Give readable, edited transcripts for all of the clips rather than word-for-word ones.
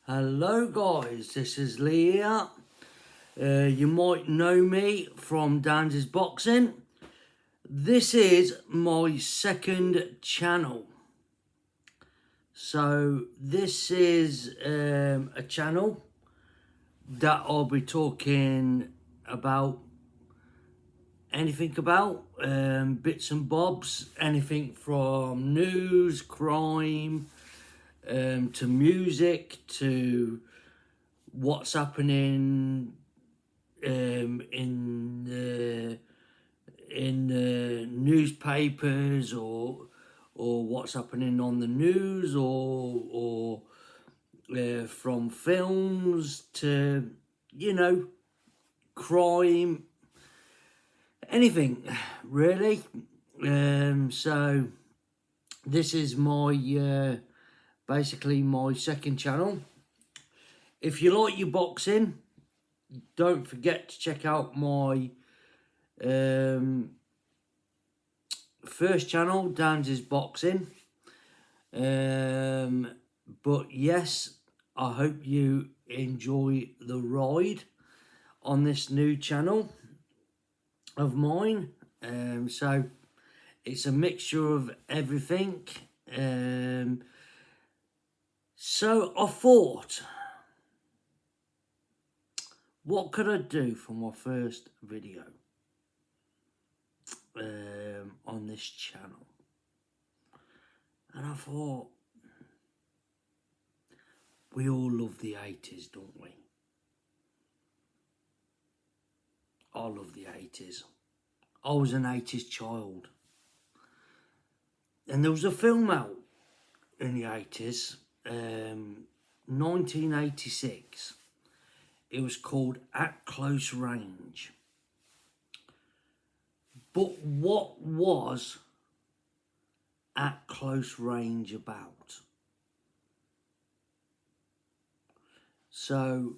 Hello guys, this is Lee here. You might know me from Dan's Boxing. This is my second channel. So this is a channel that I'll be talking about anything about, bits and bobs, anything from news, crime, to music, to what's happening in the newspapers, or what's happening on the news, or from films to crime, anything really. So this is my basically my second channel. If you like your boxing, don't forget to check out my first channel, Dan's Boxing. But yes, I hope you enjoy the ride on this new channel of mine. So it's a mixture of everything. So I thought, what could I do for my first video on this channel? And I thought, we all love the 80s, don't we? I love the 80s. I was an 80s child. And there was a film out in the 80s, 1986. It was called At Close Range. But what was At Close Range about? So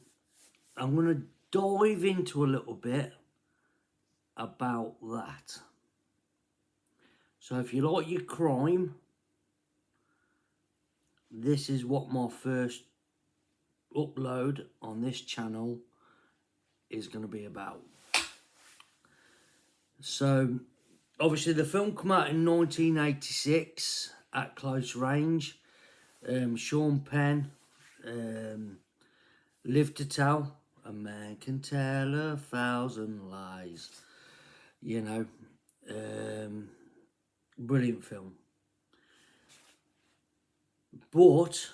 I'm going to dive into a little bit about that. So if you like your crime, this is what my first upload on this channel is going to be about. So obviously the film came out in 1986, At Close Range. Sean Penn, Live to Tell, a man can tell 1,000 lies. Brilliant film. But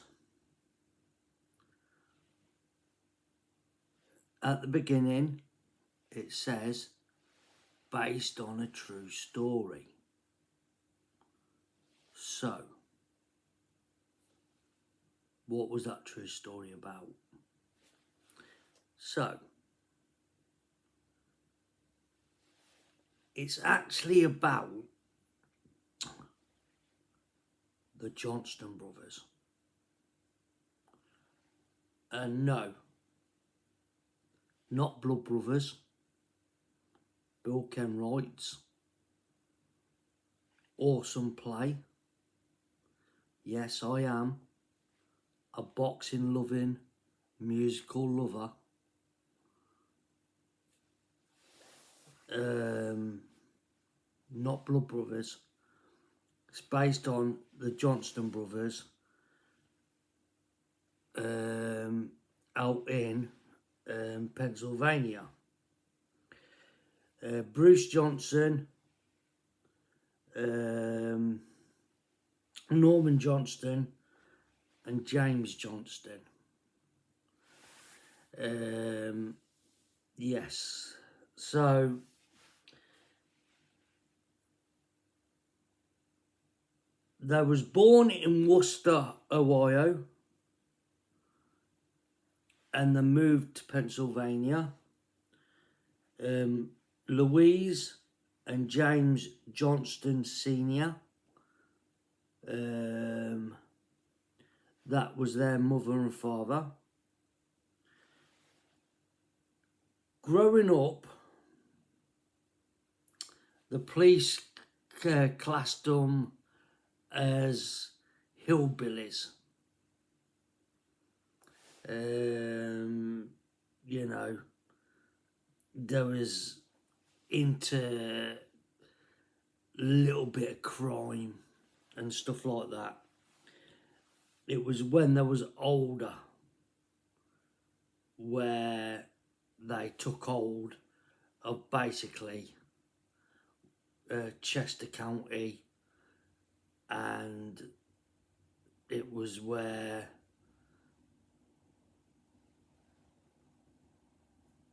at the beginning it says based on a true story. So what was that true story about? So it's actually about the Johnston brothers. And no, not blood brothers, Bill Kenwright's awesome play. Yes, I am a boxing loving, musical lover. Not blood brothers. It's based on the Johnston brothers out in Pennsylvania. Bruce Johnston, Norman Johnston, and James Johnston. Yes, so they was born in Worcester, Ohio, and they moved to Pennsylvania. Louise and James Johnston Sr., that was their mother and father. Growing up, the police classed them as hillbillies. You know, there was into a little bit of crime and stuff like that. It was when they was older where they took hold of basically Chester County, and it was where,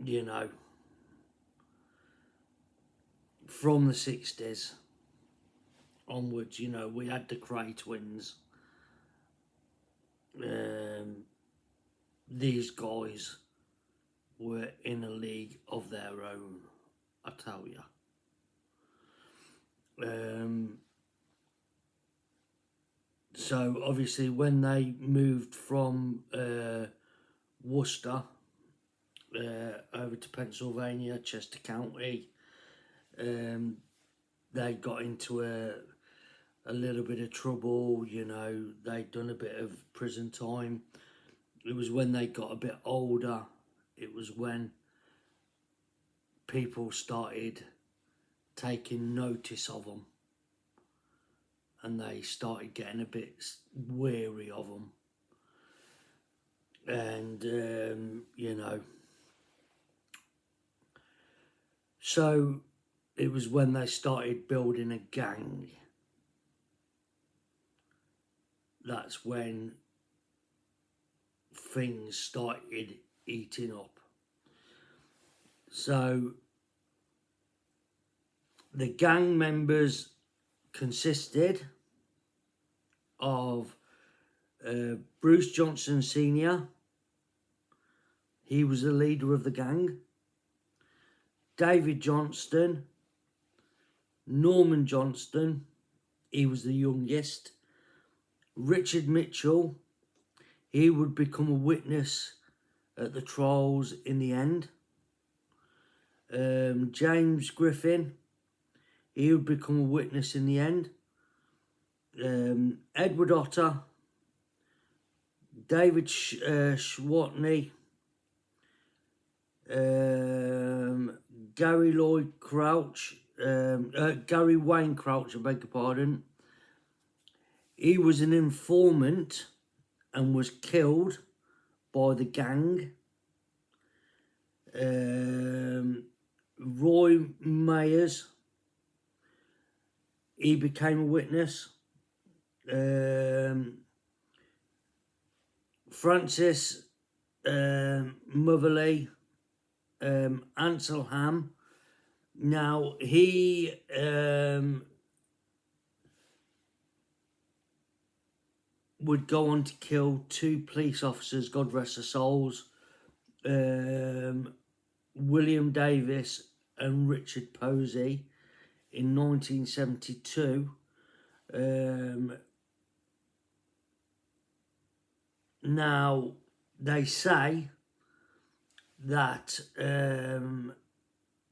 you know, from the 60s onwards, you know, we had the Cray twins. These guys were in a league of their own, I tell you. So obviously when they moved from Worcester over to Pennsylvania, Chester County, they got into a little bit of trouble, you know, they'd done a bit of prison time. It was when they got a bit older, it was when people started taking notice of them, and they started getting a bit weary of them. And, you know, so it was when they started building a gang. That's when things started eating up. So the gang members consisted of Bruce Johnson Sr., he was the leader of the gang, David Johnston, Norman Johnston, he was the youngest, Richard Mitchell, he would become a witness at the trials in the end, James Griffin, he would become a witness in the end, Edward Otter, David Schwartney, Gary Lloyd Crouch, Gary Wayne Crouch, I beg your pardon. He was an informant and was killed by the gang. Roy Mayers, he became a witness. Francis Motherley, Ansel Ham. Now, he would go on to kill 2 police officers, God rest their souls, William Davis and Richard Posey in 1972. Now, they say that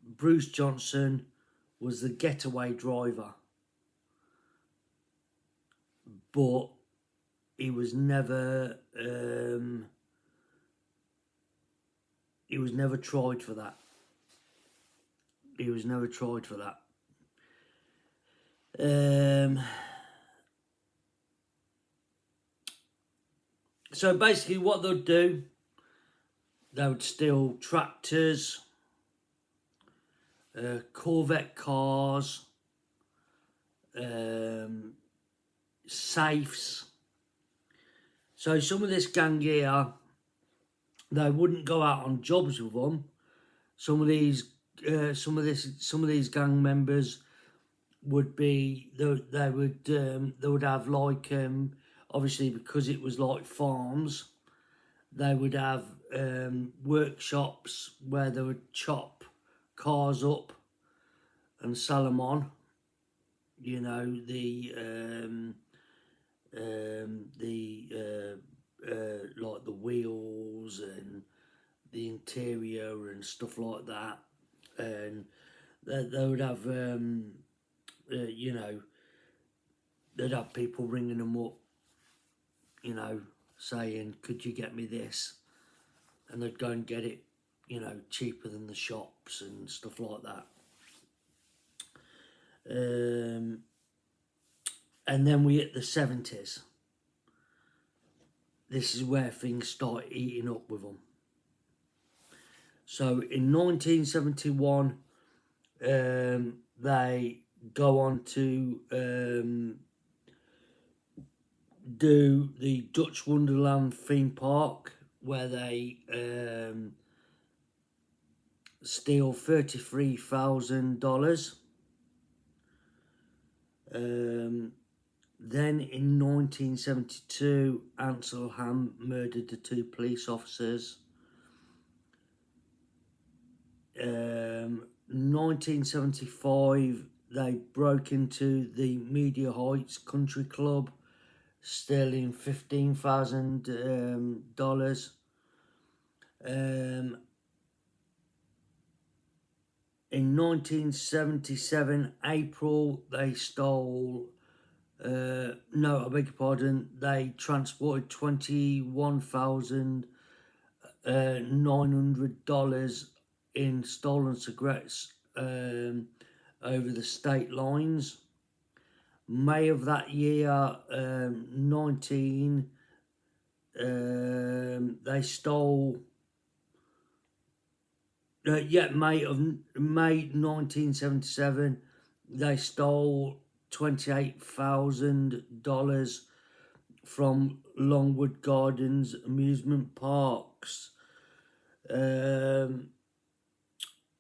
Bruce Johnson was the getaway driver, but he was never tried for that. He was never tried for that. So basically what they'd do, they would steal tractors, Corvette cars, safes. So some of this gang here, they wouldn't go out on jobs with them. Some of these gang members would be, they would have like, obviously because it was like farms, they would have workshops where they would chop cars up and sell them on. You know, like the wheels and the interior and stuff like that, and they would have you know, they'd have people ringing them up, you know, saying, could you get me this? and they'd go and get it, you know, cheaper than the shops and stuff like that. And then we hit the 70s. This is where things start eating up with them. So in 1971, they go on to do the Dutch Wonderland theme park, where they steal $33,000. Then in 1972, Ansel Ham murdered the 2 police officers. 1975, they broke into the Media Heights Country Club, stealing $15,000. In 1977, April, they stole, no, I beg your pardon, they transported $21,900 in stolen cigarettes over the state lines. May of that year, they stole. May 1977, they stole $28,000 from Longwood Gardens amusement parks. And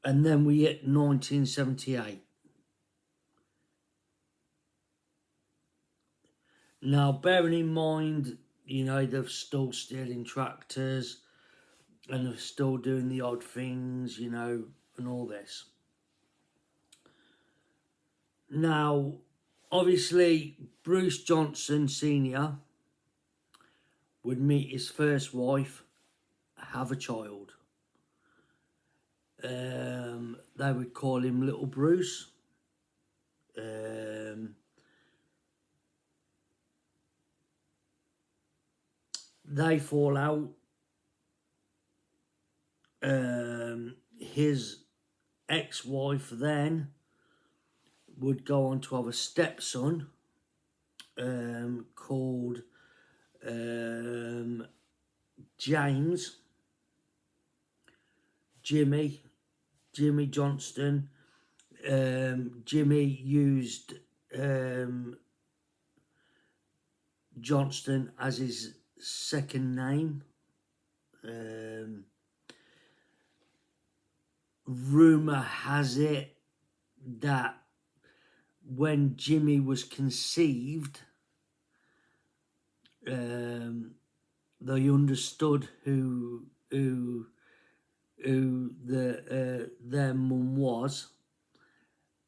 then we hit 1978. Now, bearing in mind, you know, they're still stealing tractors and they're still doing the odd things, you know, and all this. Now, obviously, Bruce Johnston Sr. would meet his first wife, have a child. They would call him Little Bruce. They fall out. His ex-wife then would go on to have a stepson called James. Jimmy Johnston. Jimmy used Johnston as his second name. Rumour has it that when Jimmy was conceived, they understood who their mum was,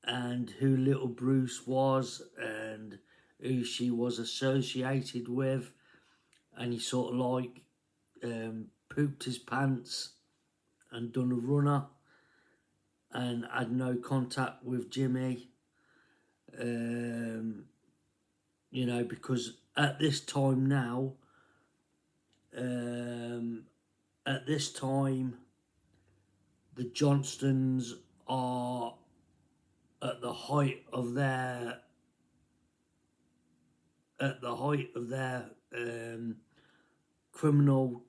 and who little Bruce was, and who she was associated with, and he sort of like pooped his pants and done a runner and had no contact with Jimmy, you know, because at this time now, at this time, the Johnstons are at the height of their criminal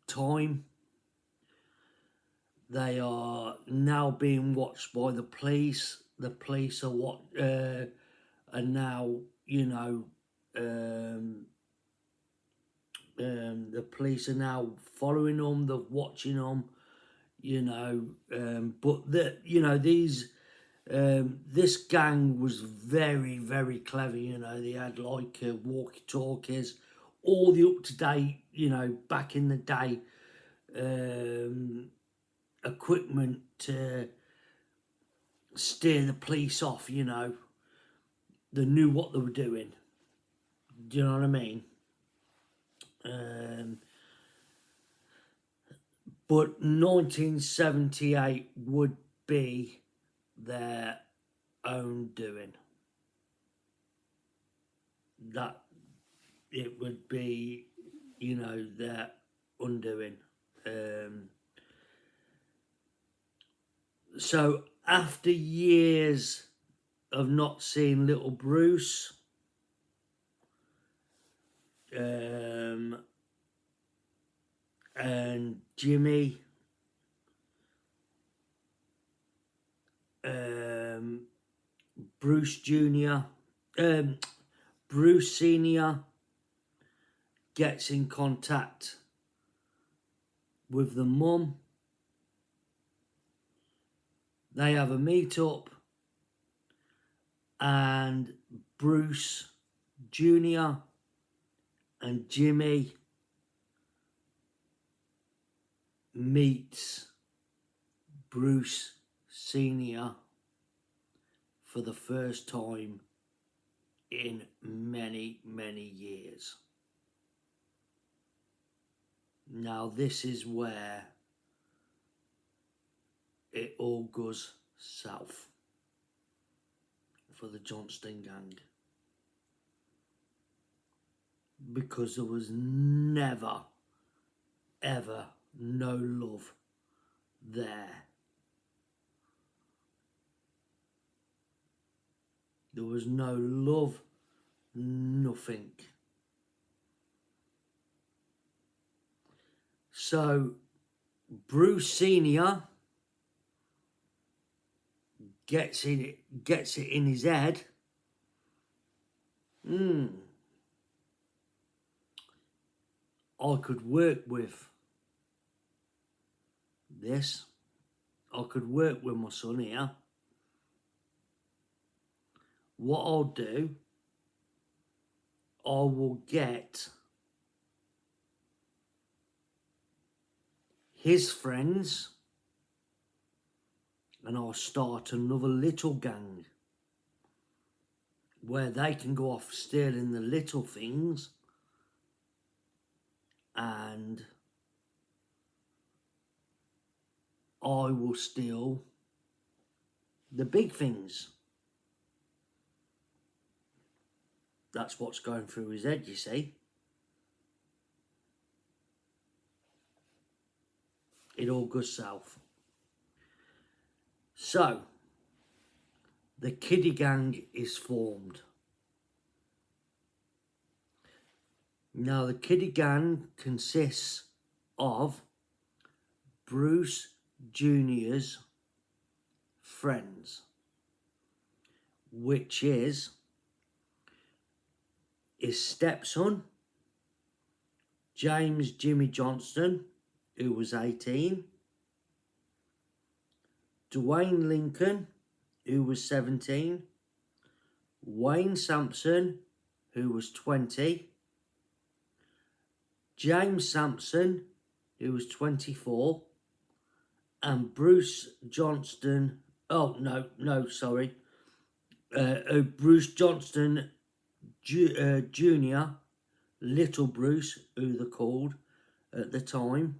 time. They are now being watched by the police. The police are now, you know, the police are now following them. They're watching them, you know. But this gang was very, very clever. You know, they had like walkie-talkies, all the up-to-date, you know, back in the day, equipment to steer the police off, you know. They knew what they were doing. Do you know what I mean? But 1978 would be their own doing. That it would be, you know, their undoing. So after years of not seeing little Bruce, and Jimmy, Bruce Jr., Bruce Sr. gets in contact with the mum. They have a meet up, and Bruce Jr. and Jimmy meets Bruce Sr. for the first time in many, many years. Now this is where it all goes south for the Johnston gang, because there was never, ever no love there. There was no love, nothing. So Bruce Sr. gets it in his head. I could work with this. I could work with my son here. What I'll do, I will get his friends and I'll start another little gang where they can go off stealing the little things, and I will steal the big things. That's what's going through his head, you see. It all goes south. So, the kiddie gang is formed. Now, the kiddie gang consists of Bruce Jr.'s friends, which is his stepson, James Jimmy Johnston, who was 18, Dwayne Lincoln, who was 17, Wayne Sampson, who was 20, James Sampson, who was 24, and Bruce Johnston, Bruce Johnston Jr., Little Bruce, who they're called at the time.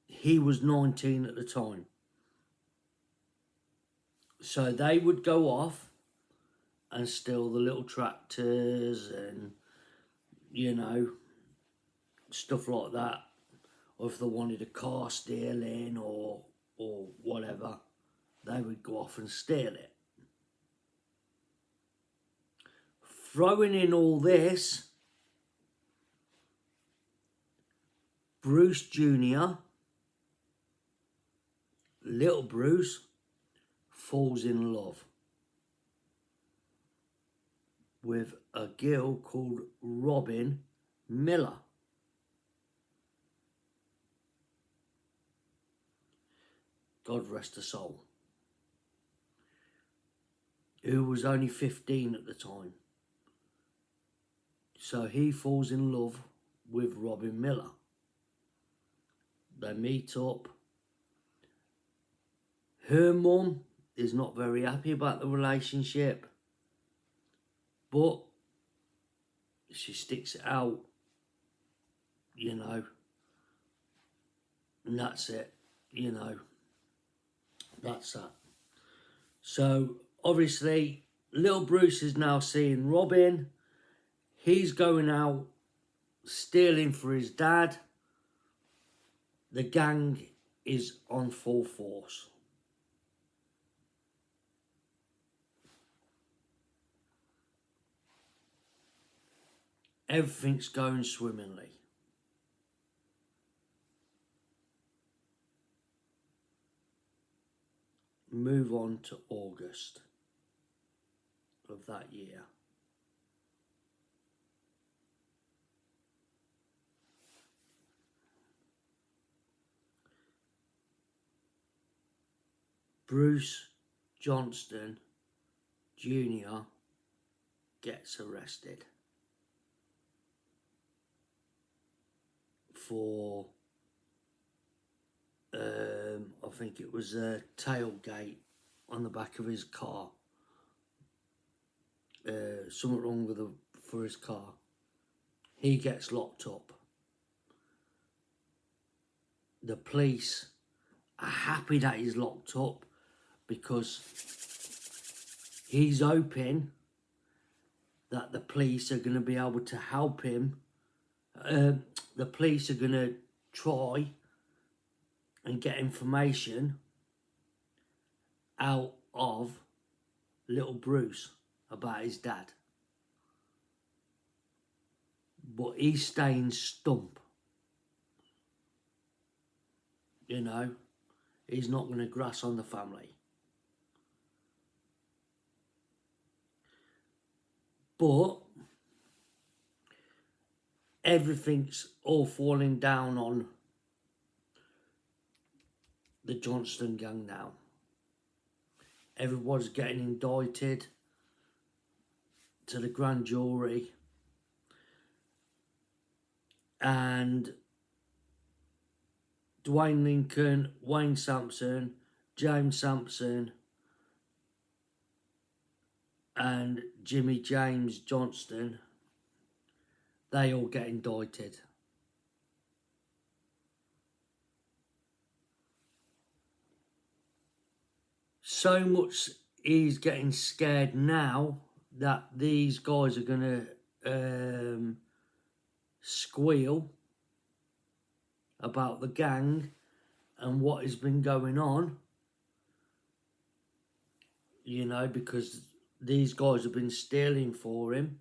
He was 19 at the time. So they would go off and steal the little tractors and, you know, stuff like that. Or if they wanted a car stealing or whatever, they would go off and steal it. Throwing in all this, Bruce Jr., Little Bruce, falls in love with a girl called Robin Miller. God rest her soul. Who was only 15 at the time. So he falls in love with Robin Miller. They meet up. Her mum is not very happy about the relationship, but she sticks it out, you know, and that's it, you know, that's that. So obviously little Bruce is now seeing Robin. He's going out stealing for his dad. The gang is on full force. Everything's going swimmingly. Move on to August of that year. Bruce Johnston Jr. gets arrested for I think it was a tailgate on the back of his car. Something wrong with for his car. He gets locked up. The police are happy that he's locked up because he's hoping that the police are going to be able to help him. The police are going to try and get information out of little Bruce about his dad. But he's staying stump. You know, he's not going to grass on the family. But everything's all falling down on the Johnston gang now. Everyone's getting indicted to the grand jury, and Dwayne Lincoln, Wayne Sampson, James Sampson and Jimmy James Johnston, they all get indicted. So much he's getting scared now that these guys are going to squeal about the gang and what has been going on. You know, because these guys have been stealing for him.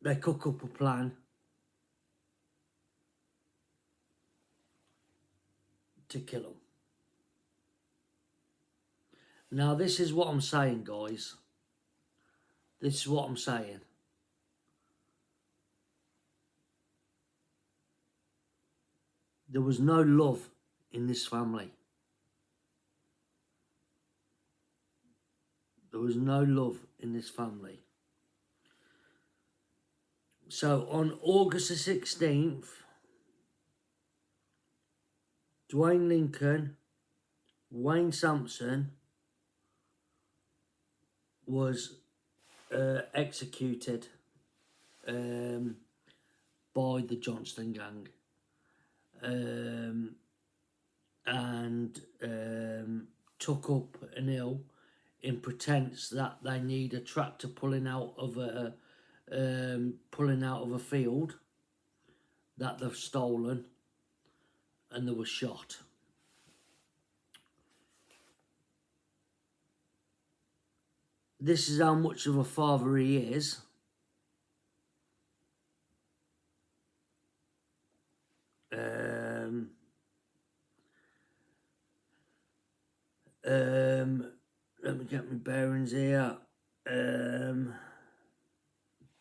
They cook up a plan to kill him. Now, this is what I'm saying, guys. This is what I'm saying. There was no love in this family. There was no love in this family. So on August the 16th, Dwayne Lincoln, Wayne Sampson was executed by the Johnston gang, and took up an hill in pretense that they need a tractor pulling out of a field that they've stolen, and they were shot. This is how much of a father he is. Let me get my bearings here.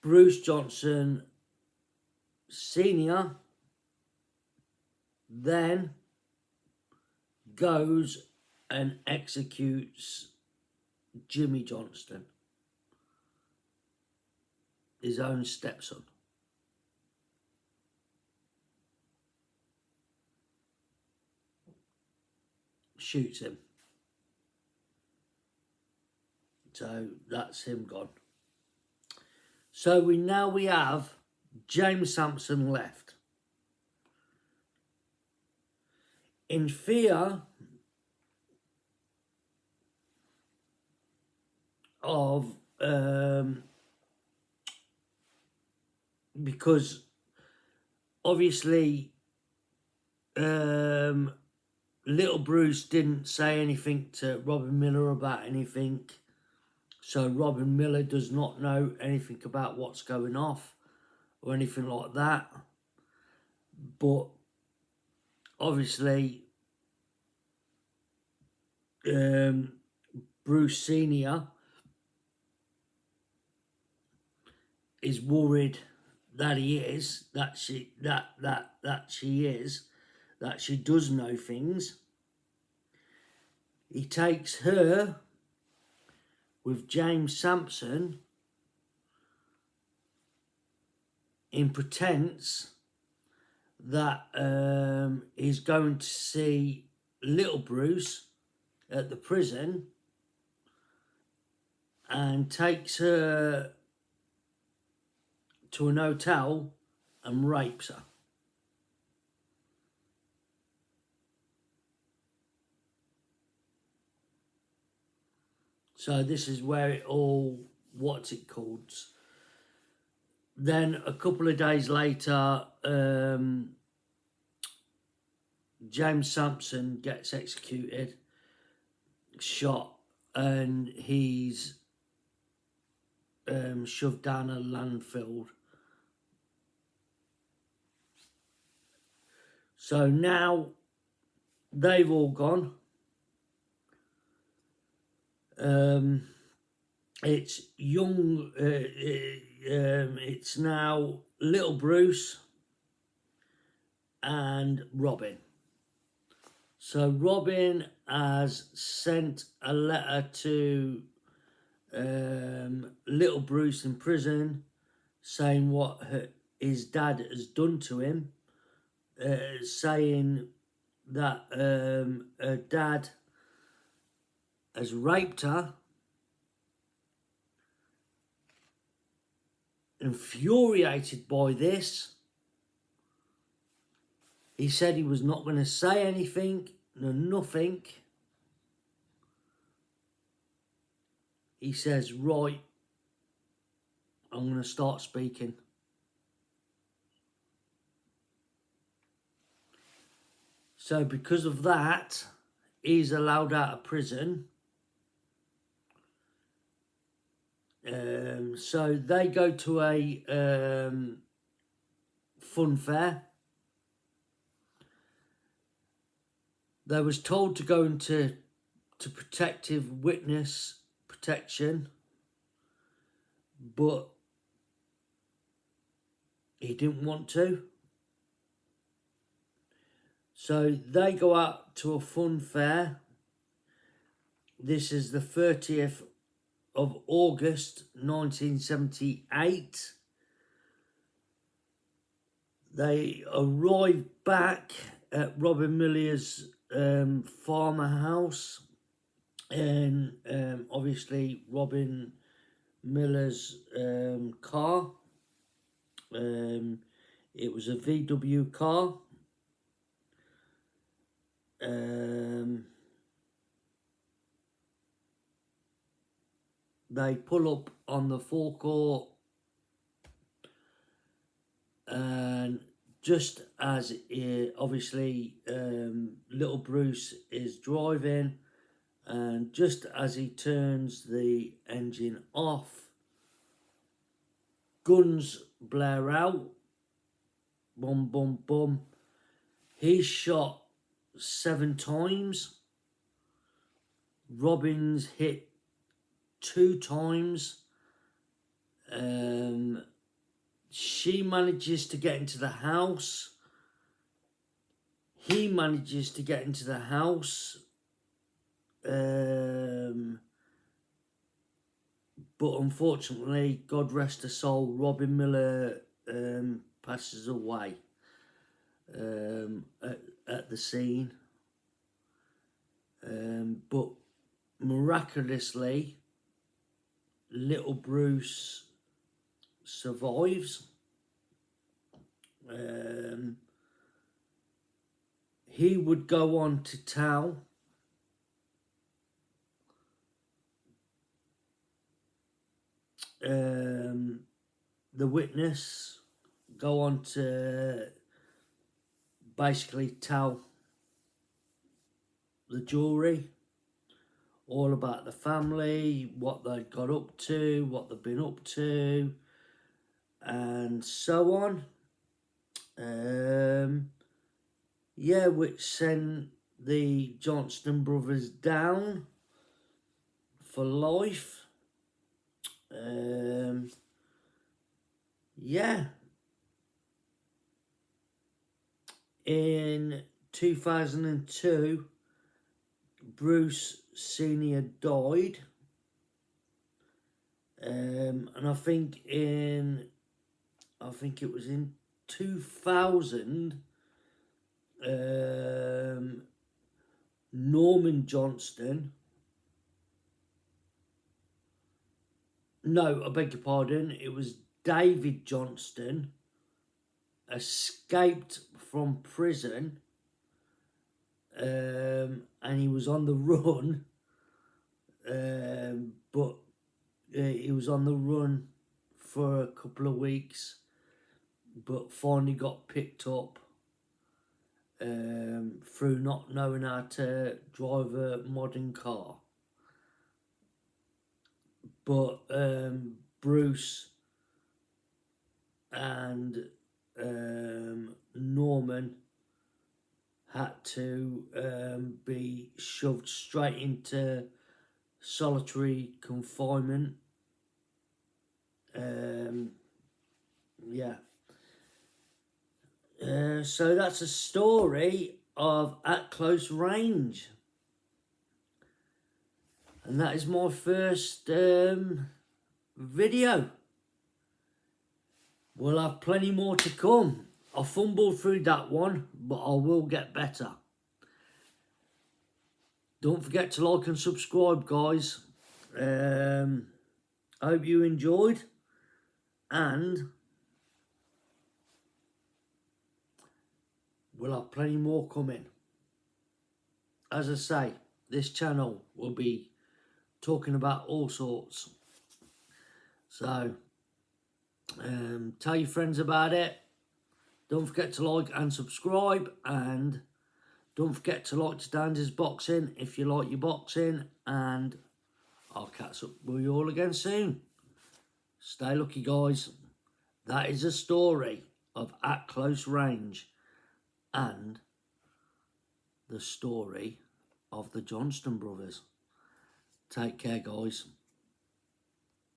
Bruce Johnston Sr. then goes and executes Jimmy Johnston, his own stepson. Shoots him. So that's him gone. So we have James Sampson left. in fear of because obviously little Bruce didn't say anything to Robin Miller about anything, so Robin Miller does not know anything about what's going off or anything like that. But obviously Bruce Senior is worried that she does know things. He takes her with James Sampson in pretense that he's going to see little Bruce at the prison, and takes her to an hotel and rapes her. So this is where it all, what's it called? Then a couple of days later, James Sampson gets executed, shot, and he's shoved down a landfill. So now they've all gone. It's young. It's now little Bruce and Robin. So Robin has sent a letter to little Bruce in prison, saying what his dad has done to him, saying that her dad has raped her. Infuriated by this, he said he was not going to say anything, nothing. He says, right, I'm going to start speaking. So because of that, he's allowed out of prison. So they go to a fun fair. They was told to go into protective witness protection, but he didn't want to. So they go out to a fun fair. This is the 30th of August 1978. They arrive back at Robin Miller's farmer house, and obviously Robin Miller's car. It was a VW car. They pull up on the forecourt, and just as obviously little Bruce is driving, and just as he turns the engine off, guns blare out, boom, boom, boom. He's shot 7 times. Robin's hit 2 times. She manages to get into the house. He manages to get into the house. But unfortunately, God rest her soul, Robin Miller passes away at the scene. But miraculously, little Bruce survives. he would go on to tell the witness, go on to basically tell the jury all about the family, what they'd got up to, what they've been up to, and so on. Yeah, which sent the Johnston brothers down for life. Yeah. In 2002, Bruce Senior died, and I think it was in 2000. Norman Johnston. No, I beg your pardon. It was David Johnston escaped from prison, and he was on the run. But he was on the run for a couple of weeks, but finally got picked up through not knowing how to drive a modern car. But Bruce and Norman had to be shoved straight into solitary confinement. Yeah. So that's a story of At Close Range. And that is my first video. We'll have plenty more to come. I fumbled through that one, but I will get better. Don't forget to like and subscribe, guys. I hope you enjoyed. And we'll have plenty more coming. As I say, this channel will be talking about all sorts. So, tell your friends about it. Don't forget to like and subscribe. And don't forget to like Standards Boxing if you like your boxing. And I'll catch up with you all again soon. Stay lucky, guys. That is a story of At Close Range and the story of the Johnston brothers. Take care, guys.